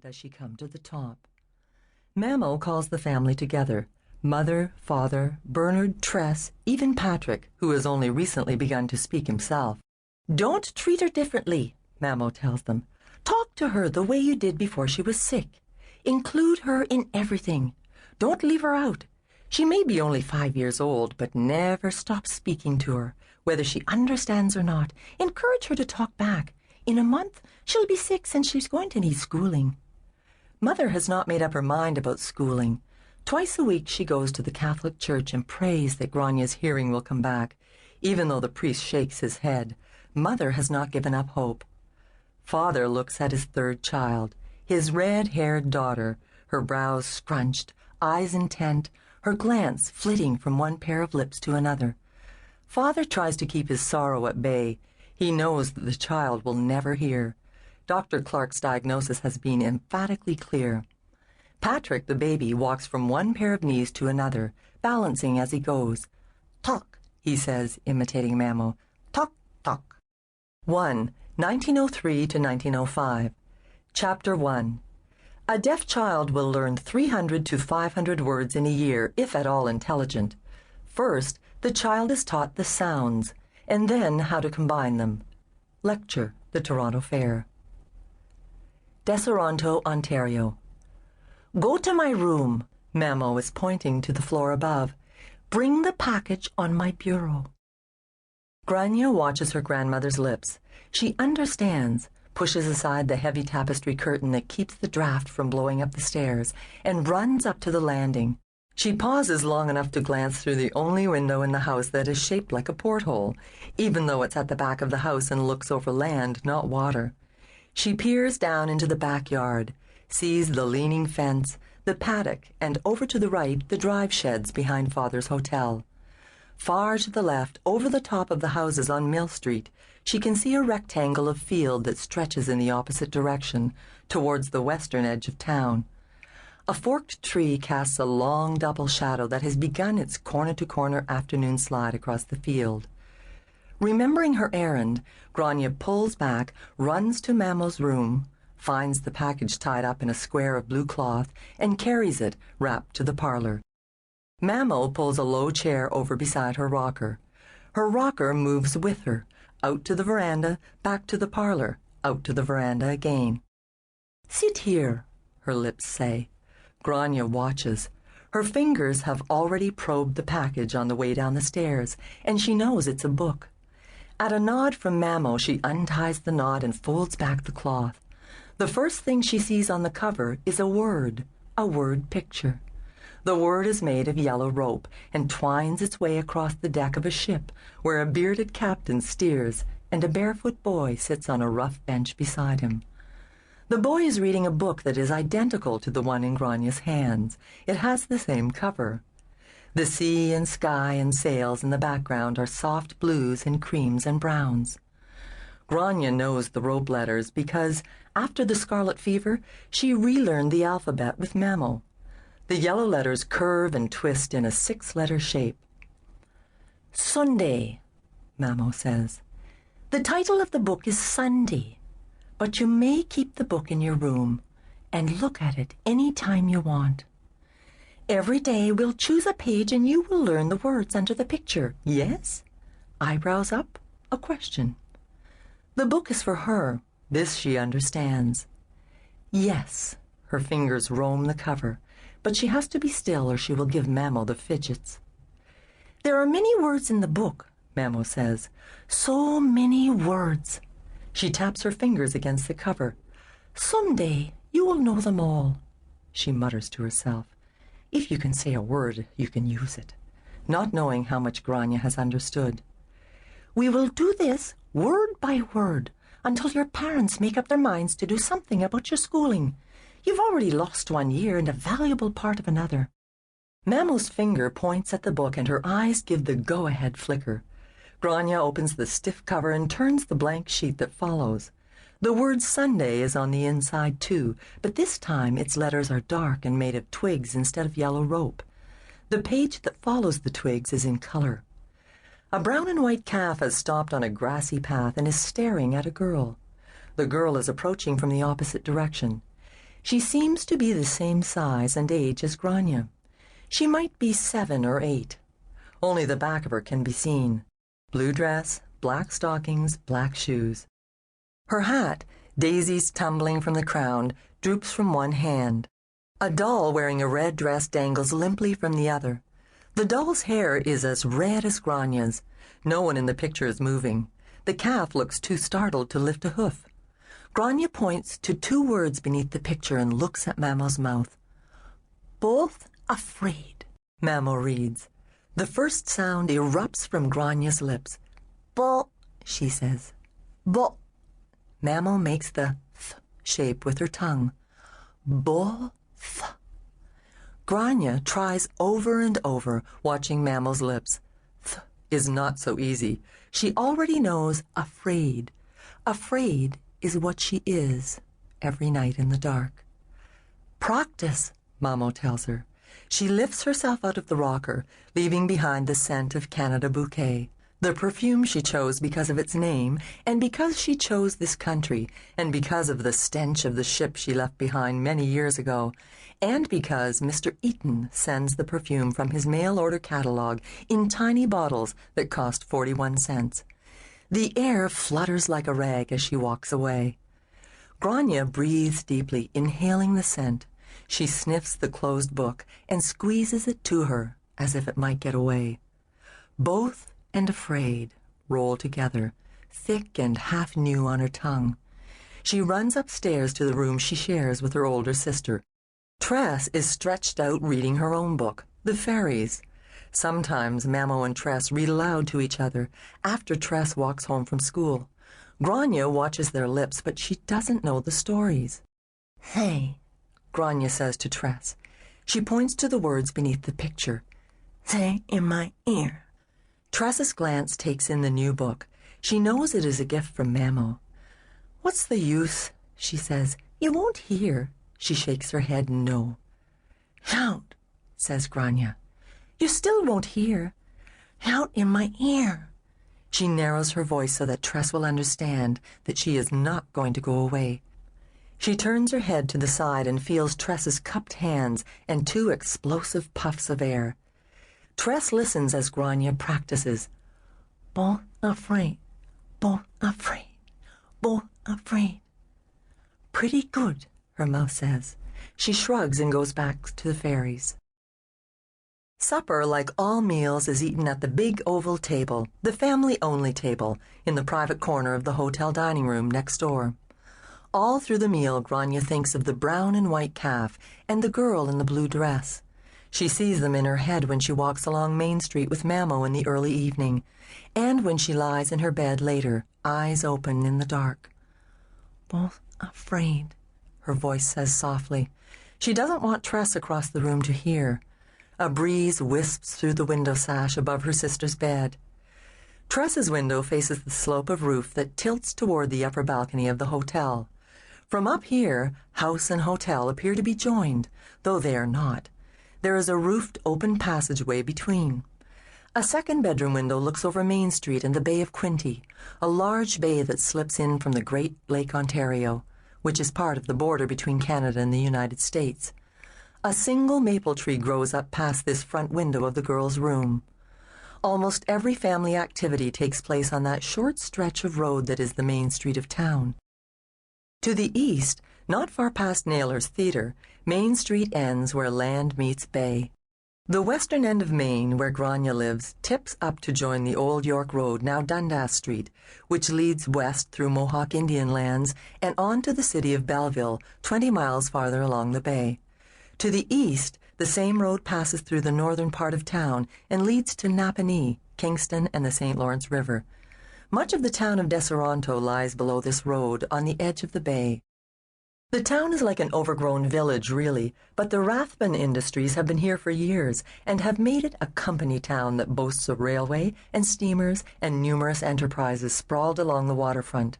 does she come to the top. Mamo calls the family together. Mother, father, Bernard, Tress, even Patrick, who has only recently begun to speak himself. "Don't treat her differently," Mamo tells them. "Talk to her the way you did before she was sick. Include her in everything. Don't leave her out. She may be only 5 years old, but never stop speaking to her, whether she understands or not. Encourage her to talk back. In a month, she'll be 6 and she's going to need schooling." Mother has not made up her mind about schooling. Twice a week she goes to the Catholic Church and prays that Grania's hearing will come back. Even though the priest shakes his head, Mother has not given up hope. Father looks at his third child, his red-haired daughter, her brows scrunched, eyes intent, her glance flitting from one pair of lips to another. Father tries to keep his sorrow at bay. He knows that the child will never hear. Dr. Clark's diagnosis has been emphatically clear. Patrick, the baby, walks from one pair of knees to another, balancing as he goes. "Talk," he says, imitating Mamo. "Talk, talk." 1. 1903 to 1905. Chapter 1. A deaf child will learn 300 to 500 words in a year, if at all intelligent. First, the child is taught the sounds, and then how to combine them. Lecture, the Toronto Fair. Deseronto, Ontario. "Go to my room." Mamo is pointing to the floor above. "Bring the package on my bureau." Grania watches her grandmother's lips. She understands, pushes aside the heavy tapestry curtain that keeps the draft from blowing up the stairs, and runs up to the landing. She pauses long enough to glance through the only window in the house that is shaped like a porthole, even though it's at the back of the house and looks over land, not water. She peers down into the backyard, sees the leaning fence, the paddock, and over to the right, the drive sheds behind Father's hotel. Far to the left, over the top of the houses on Mill Street, she can see a rectangle of field that stretches in the opposite direction, towards the western edge of town. A forked tree casts a long double shadow that has begun its corner-to-corner afternoon slide across the field. Remembering her errand, Grania pulls back, runs to Mamo's room, finds the package tied up in a square of blue cloth, and carries it, wrapped, to the parlor. Mamo pulls a low chair over beside her rocker. Her rocker moves with her, out to the veranda, back to the parlor, out to the veranda again. "Sit here," her lips say. Grania watches. Her fingers have already probed the package on the way down the stairs, and she knows it's a book. At a nod from Mamo, she unties the knot and folds back the cloth. The first thing she sees on the cover is a word picture. The word is made of yellow rope and twines its way across the deck of a ship where a bearded captain steers and a barefoot boy sits on a rough bench beside him. The boy is reading a book that is identical to the one in Grania's hands. It has the same cover. The sea and sky and sails in the background are soft blues and creams and browns. Grania knows the rope letters because, after the scarlet fever, she relearned the alphabet with Mamo. The yellow letters curve and twist in a 6-letter shape. "Sunday," Mamo says. "The title of the book is Sunday, but you may keep the book in your room and look at it any time you want. Every day we'll choose a page and you will learn the words under the picture. Yes?" Eyebrows up, a question. The book is for her. This she understands. "Yes." Her fingers roam the cover, but she has to be still or she will give Mamo the fidgets. "There are many words in the book," Mamo says. "So many words." She taps her fingers against the cover. "Someday you will know them all," she mutters to herself. If you can say a word, you can use it, not knowing how much Grania has understood. "We will do this word by word until your parents make up their minds to do something about your schooling. You've already lost 1 year and a valuable part of another." Mamo's finger points at the book and her eyes give the go-ahead flicker. Grania opens the stiff cover and turns the blank sheet that follows. The word Sunday is on the inside too, but this time its letters are dark and made of twigs instead of yellow rope. The page that follows the twigs is in color. A brown and white calf has stopped on a grassy path and is staring at a girl. The girl is approaching from the opposite direction. She seems to be the same size and age as Grania. She might be 7 or 8. Only the back of her can be seen. Blue dress, black stockings, black shoes. Her hat, daisies tumbling from the crown, droops from one hand. A doll wearing a red dress dangles limply from the other. The doll's hair is as red as Grania's. No one in the picture is moving. The calf looks too startled to lift a hoof. Grania points to 2 words beneath the picture and looks at Mamo's mouth. "Both afraid," Mamo reads. The first sound erupts from Grania's lips. "Bo," she says. "Bo." Mamo makes the th shape with her tongue. Bo, th. Grania tries over and over, watching Mamo's lips. Th is not so easy. She already knows afraid. Afraid is what she is every night in the dark. "Practice," Mamo tells her. She lifts herself out of the rocker, leaving behind the scent of Canada Bouquet, the perfume she chose because of its name, and because she chose this country, and because of the stench of the ship she left behind many years ago, and because Mr. Eaton sends the perfume from his mail-order catalog in tiny bottles that cost 41 cents. The air flutters like a rag as she walks away. Grania breathes deeply, inhaling the scent. She sniffs the closed book and squeezes it to her as if it might get away. Both and afraid roll together, thick and half new on her tongue. She runs upstairs to the room she shares with her older sister. Tress is stretched out reading her own book, The Fairies. Sometimes Mamo and Tress read aloud to each other after Tress walks home from school. Grania watches their lips, but she doesn't know the stories. "Hey," Grania says to Tress. She points to the words beneath the picture. "Say in my ear." Tress's glance takes in the new book. She knows it is a gift from Mamo. "What's the use?" she says. "You won't hear." She shakes her head no. "Shout," says Grania. "You still won't hear." "Shout in my ear." She narrows her voice so that Tress will understand that she is not going to go away. She turns her head to the side and feels Tress's cupped hands and 2 explosive puffs of air. Tress listens as Grania practices. "Both afraid, both afraid, both afraid." "Pretty good," her mouth says. She shrugs and goes back to the fairies. Supper, like all meals, is eaten at the big oval table, the family-only table, in the private corner of the hotel dining room next door. All through the meal, Grania thinks of the brown and white calf and the girl in the blue dress. She sees them in her head when she walks along Main Street with Mamo in the early evening, and when she lies in her bed later, eyes open in the dark. "Both afraid," her voice says softly. She doesn't want Tress across the room to hear. A breeze wisps through the window sash above her sister's bed. Tress's window faces the slope of roof that tilts toward the upper balcony of the hotel. From up here, house and hotel appear to be joined, though they are not. There is a roofed open passageway between. A second bedroom window looks over Main Street and the Bay of Quinte, a large bay that slips in from the Great Lake Ontario, which is part of the border between Canada and the United States. A single maple tree grows up past this front window of the girls' room. Almost every family activity takes place on that short stretch of road that is the main street of town. To the east, not far past Naylor's Theatre, Main Street ends where land meets bay. The western end of Main, where Grania lives, tips up to join the old York Road, now Dundas Street, which leads west through Mohawk Indian lands and on to the city of Belleville, 20 miles farther along the bay. To the east, the same road passes through the northern part of town and leads to Napanee, Kingston, and the St. Lawrence River. Much of the town of Deseronto lies below this road on the edge of the bay. The town is like an overgrown village, really, but the Rathbun Industries have been here for years and have made it a company town that boasts a railway and steamers and numerous enterprises sprawled along the waterfront.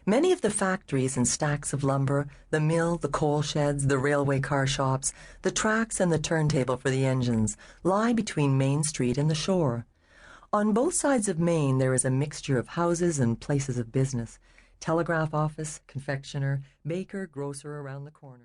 Many of the factories and stacks of lumber, the mill, the coal sheds, the railway car shops, the tracks and the turntable for the engines lie between Main Street and the shore. On both sides of Main there is a mixture of houses and places of business. Telegraph office, confectioner, baker, grocer around the corner.